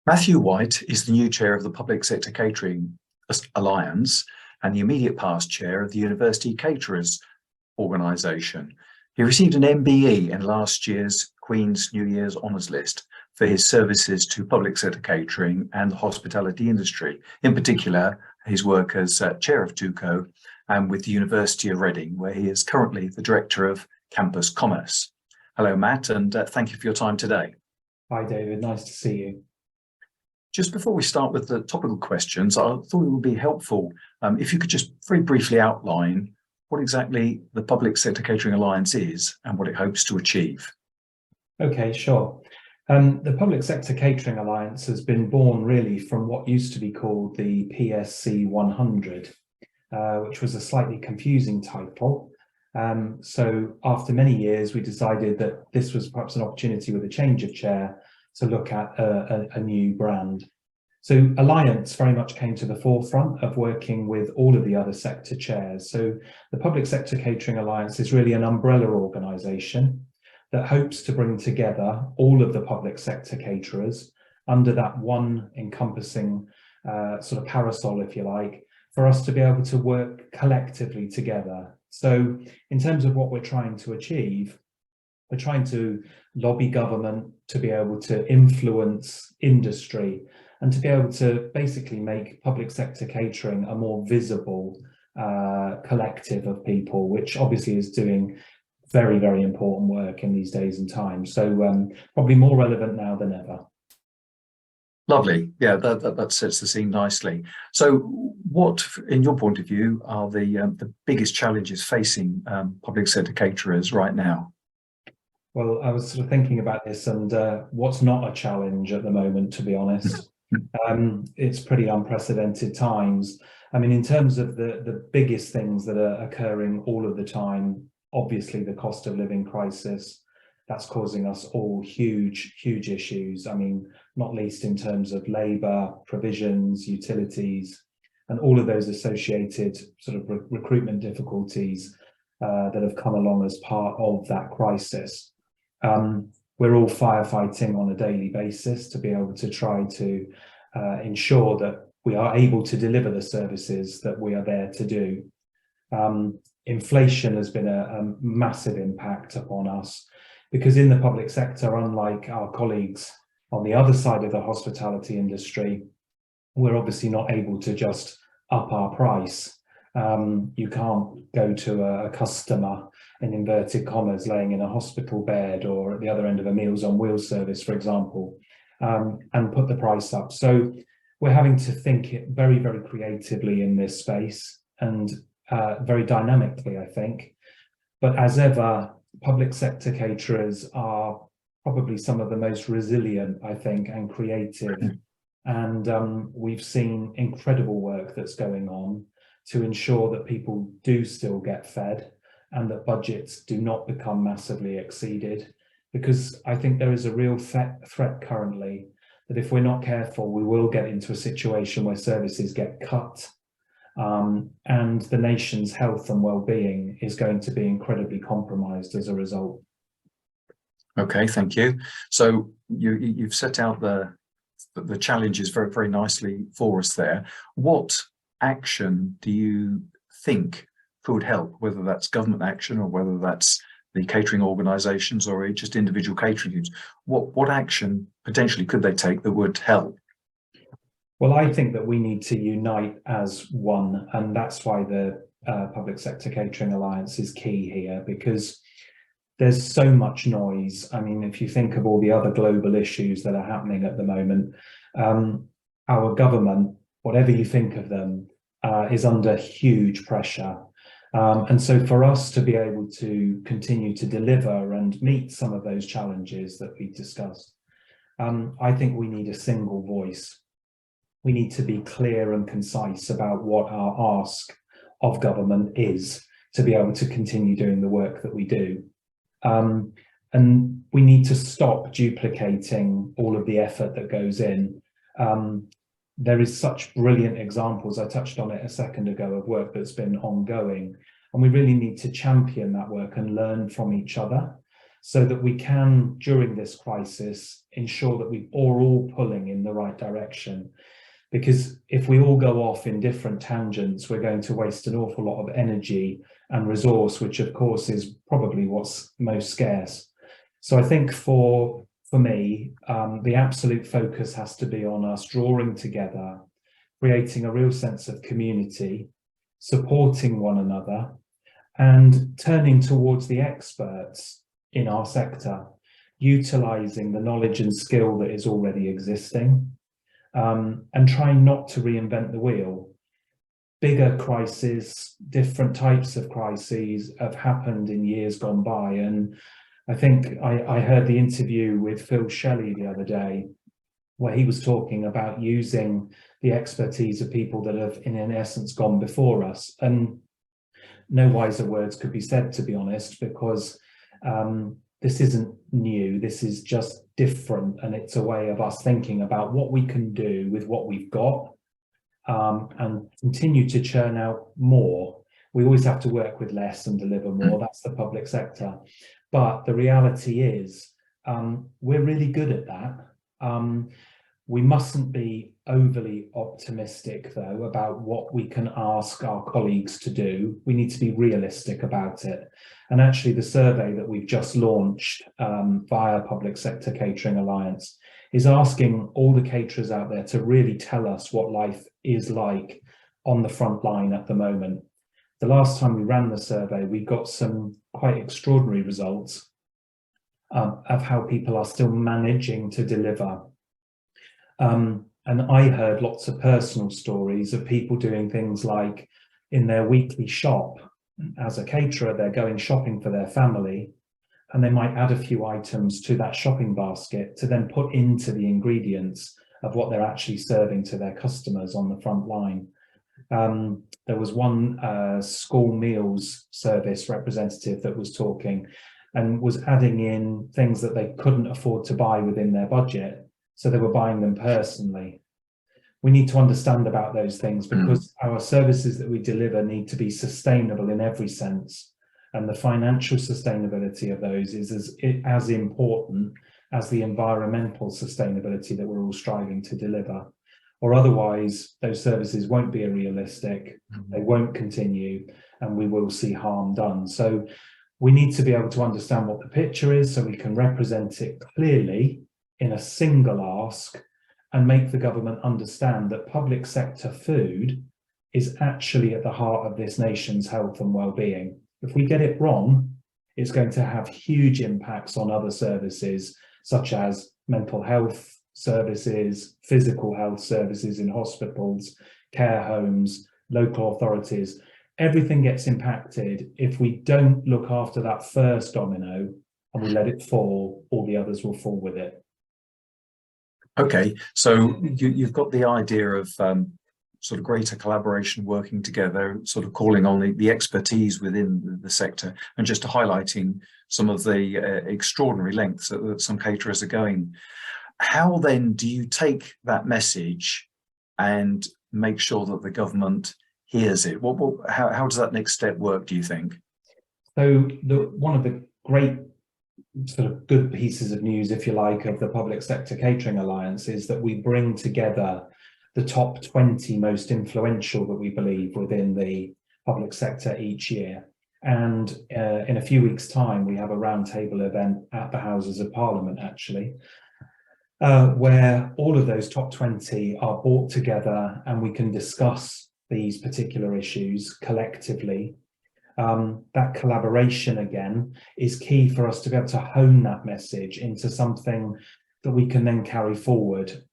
Matthew White is the new chair of the Public Sector Catering Alliance and the immediate past chair of the University Caterers Organisation. He received an MBE in last year's Queen's New Year's Honours List for his services to public sector catering and the hospitality industry, in particular his work as chair of TUCO and with the University of Reading, where he is currently the Director of Campus Commerce. Hello, Matt, and thank you for your time today. Hi, David. Nice to see you. Just before we start with the topical questions, I thought it would be helpful if you could just very briefly outline what exactly the Public Sector Catering Alliance is and what it hopes to achieve. Okay, sure. The Public Sector Catering Alliance has been born really from what used to be called the PSC 100, which was a slightly confusing title. So after many years, we decided that this was perhaps an opportunity with a change of chair to look at a new brand. So Alliance very much came to the forefront of working with all of the other sector chairs. So the Public Sector Catering Alliance is really an umbrella organisation that hopes to bring together all of the public sector caterers under that one encompassing sort of parasol, if you like, for us to be able to work collectively together. So in terms of what we're trying to achieve, we're trying to lobby government to be able to influence industry and to be able to basically make public sector catering a more visible collective of people, which obviously is doing very, very important work in these days and times. So probably more relevant now than ever. Lovely. Yeah, that sets the scene nicely. So what, in your point of view, are the biggest challenges facing public sector caterers right now? Well, I was sort of thinking about this, and what's not a challenge at the moment, to be honest. It's pretty unprecedented times. I mean, in terms of the biggest things that are occurring all of the time, obviously the cost of living crisis, that's causing us all huge issues. I mean, not least in terms of labour, provisions, utilities, and all of those associated sort of recruitment difficulties that have come along as part of that crisis. We're all firefighting on a daily basis to be able to try to ensure that we are able to deliver the services that we are there to do. Inflation has been a massive impact upon us because in the public sector, unlike our colleagues on the other side of the hospitality industry, we're obviously not able to just up our price. You can't go to a customer in inverted commas laying in a hospital bed or at the other end of a Meals on Wheels service, for example, and put the price up. So we're having to think it very, very creatively in this space and very dynamically, I think. But as ever, public sector caterers are probably some of the most resilient, I think, and creative. And we've seen incredible work that's going on to ensure that people do still get fed and that budgets do not become massively exceeded, because I think there is a real threat currently that if we're not careful, we will get into a situation where services get cut and the nation's health and well-being is going to be incredibly compromised as a result. Okay, thank you. So you've set out the challenges very, very nicely for us there. What action do you think could help, whether that's government action or whether that's the catering organisations or just individual catering teams? What action potentially could they take that would help? Well, I think that we need to unite as one, and that's why the Public Sector Catering Alliance is key here, because there's so much noise. I mean, if you think of all the other global issues that are happening at the moment, our government, whatever you think of them, is under huge pressure. And so for us to be able to continue to deliver and meet some of those challenges that we discussed, I think we need a single voice. We need to be clear and concise about what our ask of government is to be able to continue doing the work that we do. And we need to stop duplicating all of the effort that goes in. There is such brilliant examples, I touched on it a second ago, of work that's been ongoing, and we really need to champion that work and learn from each other. so that we can, during this crisis, ensure that we are all pulling in the right direction. Because if we all go off in different tangents, we're going to waste an awful lot of energy and resource, which of course is probably what's most scarce. So I think for me, the absolute focus has to be on us drawing together, creating a real sense of community, supporting one another, and turning towards the experts in our sector, utilising the knowledge and skill that is already existing, and trying not to reinvent the wheel. Bigger crises, different types of crises have happened in years gone by, and I think I heard the interview with Phil Shelley the other day, where he was talking about using the expertise of people that have in essence gone before us. And no wiser words could be said, to be honest, because this isn't new, this is just different, and it's a way of us thinking about what we can do with what we've got, and continue to churn out more. We always have to work with less and deliver more. That's the public sector. But the reality is, we're really good at that. We mustn't be overly optimistic, though, about what we can ask our colleagues to do. We need to be realistic about it. And actually, the survey that we've just launched via Public Sector Catering Alliance is asking all the caterers out there to really tell us what life is like on the front line at the moment. The last time we ran the survey, we got some quite extraordinary results of how people are still managing to deliver. And I heard lots of personal stories of people doing things like in their weekly shop, as a caterer, they're going shopping for their family, and they might add a few items to that shopping basket to then put into the ingredients of what they're actually serving to their customers on the front line. There was one school meals service representative that was talking and was adding in things that they couldn't afford to buy within their budget, so they were buying them personally. We need to understand about those things, because our services that we deliver need to be sustainable in every sense, and the financial sustainability of those is as important as the environmental sustainability that we're all striving to deliver. Or otherwise, those services won't be realistic, they won't continue, and we will see harm done. So we need to be able to understand what the picture is so we can represent it clearly in a single ask, and make the government understand that public sector food is actually at the heart of this nation's health and well-being. If we get it wrong, it's going to have huge impacts on other services, such as mental health services, physical health services in hospitals, care homes, local authorities. Everything gets impacted if we don't look after that first domino and we let it fall, all the others will fall with it. Okay, so you've got the idea of sort of greater collaboration, working together, sort of calling on the expertise within the sector, and just highlighting some of the extraordinary lengths that some caterers are going. How then do you take that message and make sure that the government hears it? How does that next step work, do you think? So one of the great sort of good pieces of news, if you like, of the Public Sector Catering Alliance is that we bring together the top 20 most influential that we believe within the public sector each year. And in a few weeks' time, we have a roundtable event at the Houses of Parliament, actually, where all of those top 20 are brought together and we can discuss these particular issues collectively. That collaboration, again, is key for us to be able to hone that message into something that we can then carry forward.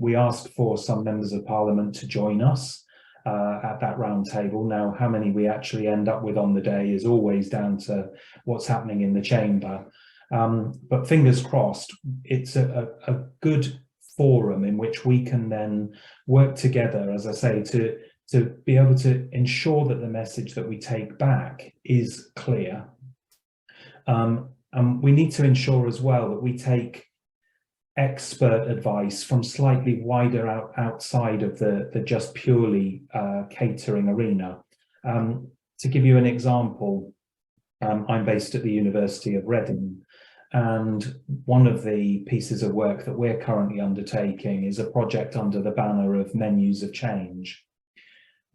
We asked for some members of Parliament to join us at that roundtable. Now, how many we actually end up with on the day is always down to what's happening in the chamber. But fingers crossed, it's a good forum in which we can then work together, as I say, to be able to ensure that the message that we take back is clear. And we need to ensure as well that we take expert advice from slightly wider outside of the just purely catering arena. To give you an example, I'm based at the University of Reading, And one of the pieces of work that we're currently undertaking is a project under the banner of Menus of Change.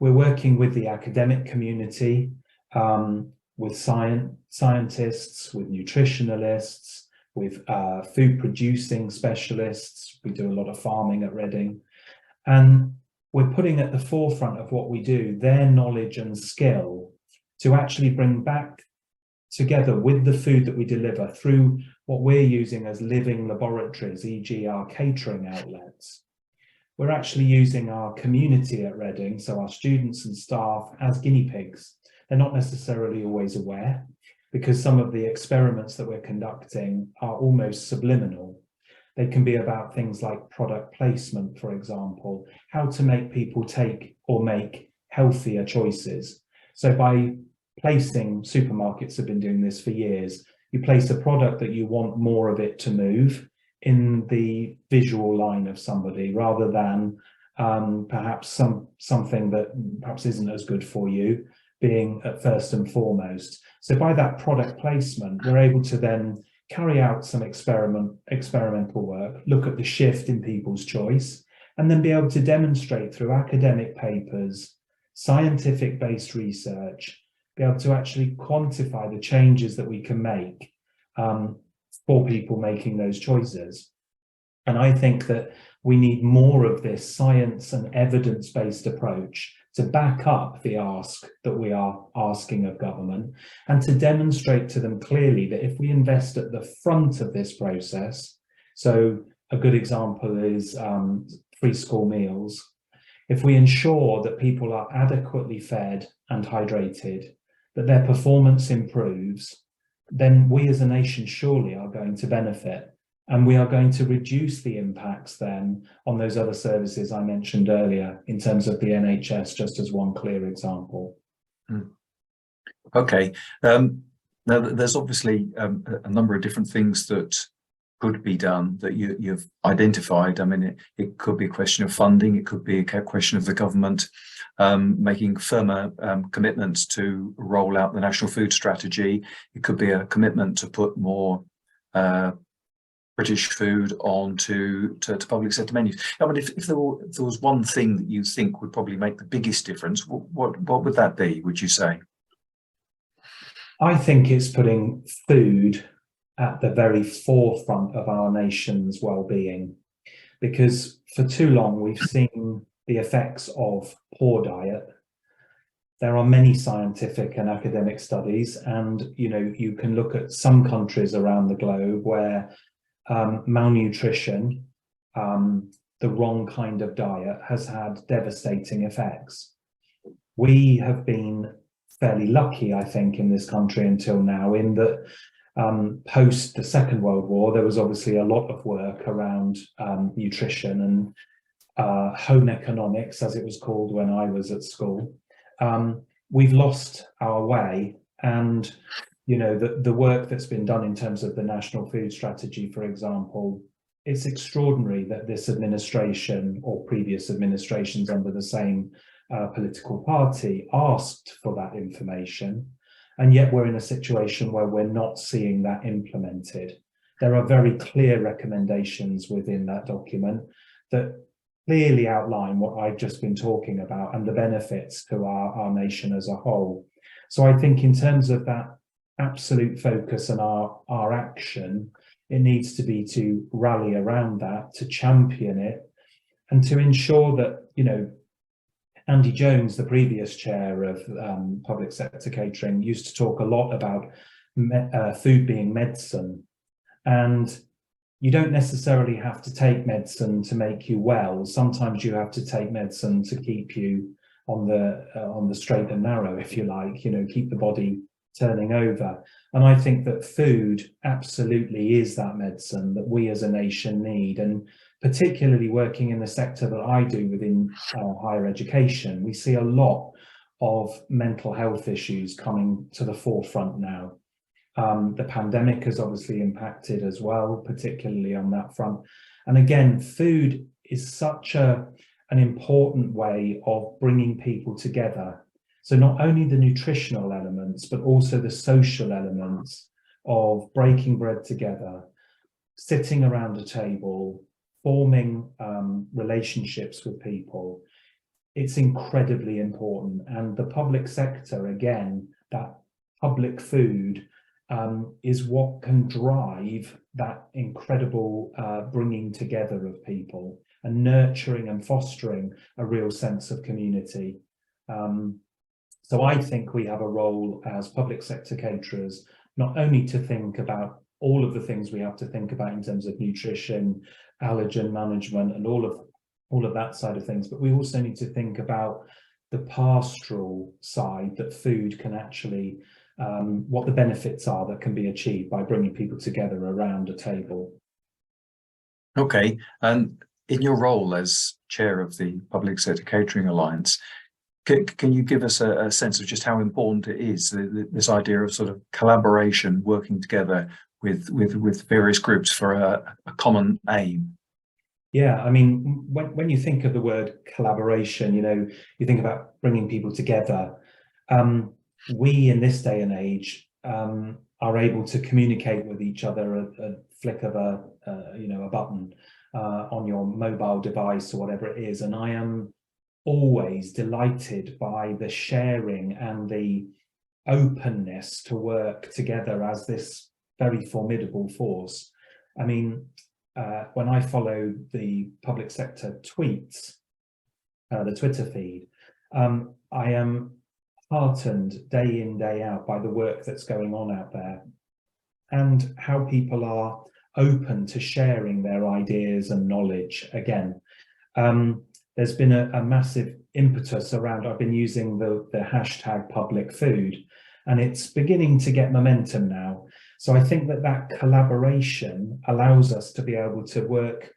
We're working with the academic community, with scientists, with nutritionalists, with food producing specialists. We do a lot of farming at Reading. And we're putting at the forefront of what we do their knowledge and skill to actually bring back together with the food that we deliver through what we're using as living laboratories, e.g. our catering outlets. We're actually using our community at Reading, so our students and staff, as guinea pigs. They're not necessarily always aware, because some of the experiments that we're conducting are almost subliminal. They can be about things like product placement, for example, how to make people take or make healthier choices. So by placing, supermarkets have been doing this for years, you place a product that you want more of it to move in the visual line of somebody, rather than perhaps something that perhaps isn't as good for you being at first and foremost. So by that product placement, we're able to then carry out some experimental work, look at the shift in people's choice, and then be able to demonstrate through academic papers, scientific-based research, be able to actually quantify the changes that we can make for people making those choices. And I think that we need more of this science and evidence-based approach to back up the ask that we are asking of government, and to demonstrate to them clearly that if we invest at the front of this process, so a good example is free school meals, if we ensure that people are adequately fed and hydrated, that their performance improves, then we as a nation surely are going to benefit. And we are going to reduce the impacts then on those other services I mentioned earlier, in terms of the NHS, just as one clear example. Okay. Now, there's obviously a number of different things that could be done that you've identified. I mean, it could be a question of funding, it could be a question of the government making firmer commitments to roll out the national food strategy. It could be a commitment to put more British food onto public sector menus. I mean, if there was one thing that you think would probably make the biggest difference, what would that be, would you say? I think it's putting food at the very forefront of our nation's well-being, because for too long we've seen the effects of poor diet. There are many scientific and academic studies, and you can look at some countries around the globe where malnutrition, the wrong kind of diet, has had devastating effects. We have been fairly lucky, I think, in this country until now, in that post the Second World War, there was obviously a lot of work around nutrition and home economics, as it was called when I was at school. We've lost our way, and the work that's been done in terms of the National Food Strategy, for example, it's extraordinary that this administration or previous administrations under the same political party asked for that information, and yet we're in a situation where we're not seeing that implemented. There are very clear recommendations within that document that clearly outline what I've just been talking about and the benefits to our nation as a whole. So I think in terms of that absolute focus and our action, it needs to be to rally around that, to champion it, and to ensure that, Andy Jones, the previous chair of public sector catering, used to talk a lot about food being medicine. And you don't necessarily have to take medicine to make you well. Sometimes you have to take medicine to keep you on the straight and narrow, if you like, keep the body turning over. And I think that food absolutely is that medicine that we as a nation need. And particularly working in the sector that I do within higher education, we see a lot of mental health issues coming to the forefront now. The pandemic has obviously impacted as well, particularly on that front. And again, food is such an important way of bringing people together. So not only the nutritional elements, but also the social elements, of breaking bread together, sitting around a table, forming relationships with people. It's incredibly important. And the public sector, again, that public food is what can drive that incredible bringing together of people and nurturing and fostering a real sense of community. So I think we have a role as public sector caterers, not only to think about all of the things we have to think about in terms of nutrition, allergen management, and all of that side of things, but we also need to think about the pastoral side, that food can actually, what the benefits are that can be achieved by bringing people together around a table. Okay, and in your role as chair of the Public Sector Catering Alliance, can you give us a sense of just how important it is, this idea of sort of collaboration, working together with various groups for a common aim? Yeah, I mean, when you think of the word collaboration, you think about bringing people together. We, in this day and age, are able to communicate with each other at a flick of a button on your mobile device or whatever it is. And I am always delighted by the sharing and the openness to work together as this very formidable force. I mean, when I follow the public sector tweets, the Twitter feed, I am heartened day in, day out by the work that's going on out there and how people are open to sharing their ideas and knowledge again. There's been a massive impetus around, I've been using the hashtag public food, and it's beginning to get momentum now. So I think that collaboration allows us to be able to work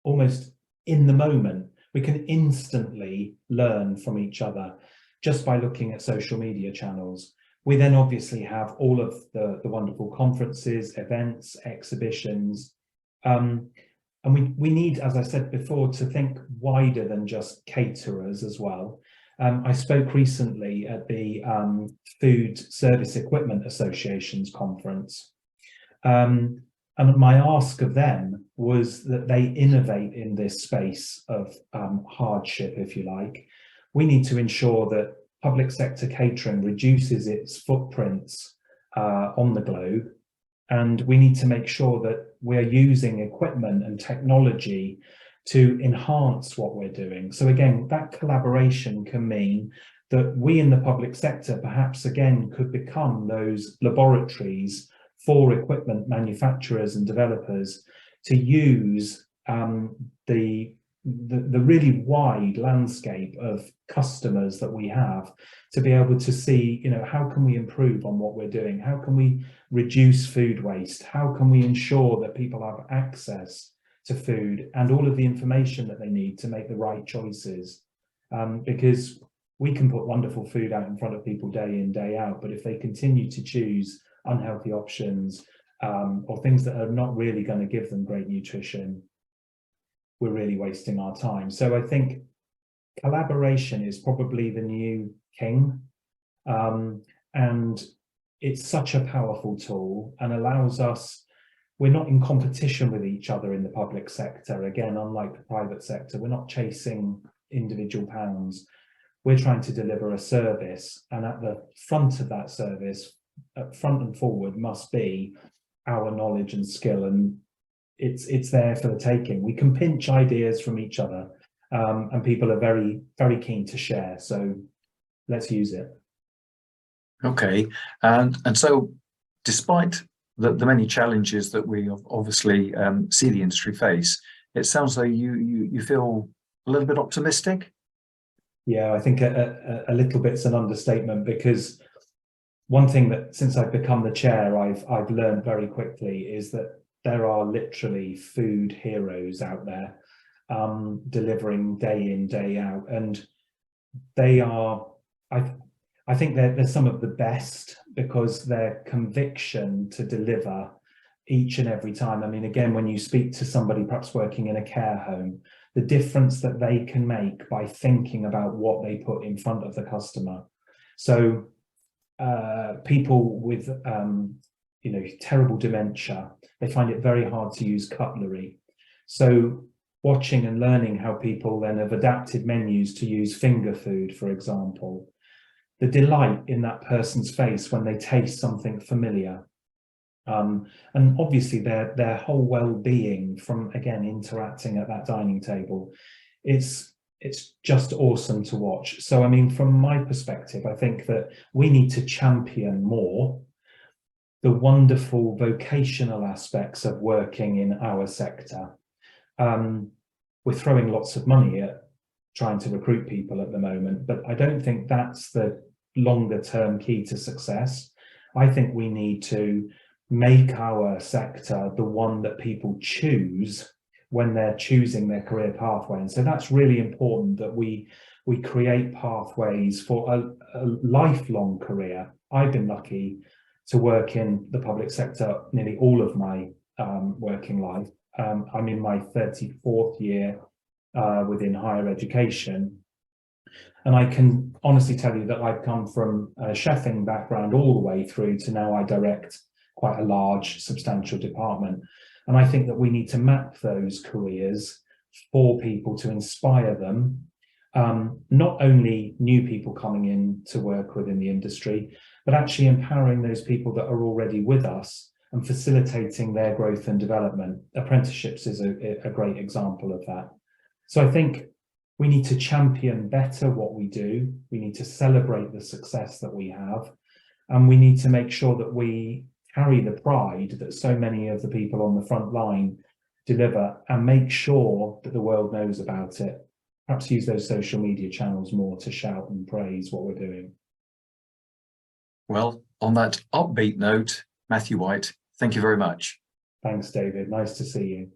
almost in the moment. We can instantly learn from each other just by looking at social media channels. We then obviously have all of the wonderful conferences, events, exhibitions, and we need, as I said before, to think wider than just caterers as well. I spoke recently at the Food Service Equipment Association's conference. And my ask of them was that they innovate in this space of hardship, if you like. We need to ensure that public sector catering reduces its footprints on the globe. And we need to make sure that we're using equipment and technology to enhance what we're doing. So again, that collaboration can mean that we in the public sector perhaps again could become those laboratories for equipment manufacturers and developers to use the really wide landscape of customers that we have to be able to see, how can we improve on what we're doing? How can we reduce food waste? How can we ensure that people have access to food and all of the information that they need to make the right choices? Because we can put wonderful food out in front of people day in, day out, but if they continue to choose unhealthy options or things that are not really going to give them great nutrition, we're really wasting our time. So I think collaboration is probably the new king, and it's such a powerful tool and allows us, we're not in competition with each other in the public sector. Again, unlike the private sector, we're not chasing individual pounds. We're trying to deliver a service, and at the front of that service, at front and forward, must be our knowledge and skill, and it's there for the taking. We can pinch ideas from each other, and people are very, very keen to share. So let's use it. Okay, and so despite the many challenges that we obviously see the industry face, it sounds like you feel a little bit optimistic. Yeah, I think a little bit's an understatement, because one thing that since I've become the chair, I've learned very quickly is that there are literally food heroes out there delivering day in, day out, and they are, I think they're some of the best, because their conviction to deliver each and every time. I mean, again, when you speak to somebody perhaps working in a care home, the difference that they can make by thinking about what they put in front of the customer. So people with terrible dementia. They find it very hard to use cutlery. So watching and learning how people then have adapted menus to use finger food, for example, the delight in that person's face when they taste something familiar. And obviously their whole well-being from, again, interacting at that dining table, it's just awesome to watch. So, I mean, from my perspective, I think that we need to champion more the wonderful vocational aspects of working in our sector. We're throwing lots of money at trying to recruit people at the moment, but I don't think that's the longer term key to success. I think we need to make our sector the one that people choose when they're choosing their career pathway. And so that's really important, that we create pathways for a lifelong career. I've been lucky to work in the public sector nearly all of my working life. I'm in my 34th year within higher education. And I can honestly tell you that I've come from a chefing background all the way through to now I direct quite a large, substantial department. And I think that we need to map those careers for people to inspire them, not only new people coming in to work within the industry, but actually empowering those people that are already with us and facilitating their growth and development. Apprenticeships is a great example of that. So I think we need to champion better what we do. We need to celebrate the success that we have, and we need to make sure that we carry the pride that so many of the people on the front line deliver, and make sure that the world knows about it. Perhaps use those social media channels more to shout and praise what we're doing. Well, on that upbeat note, Matthew White, thank you very much. Thanks, David. Nice to see you.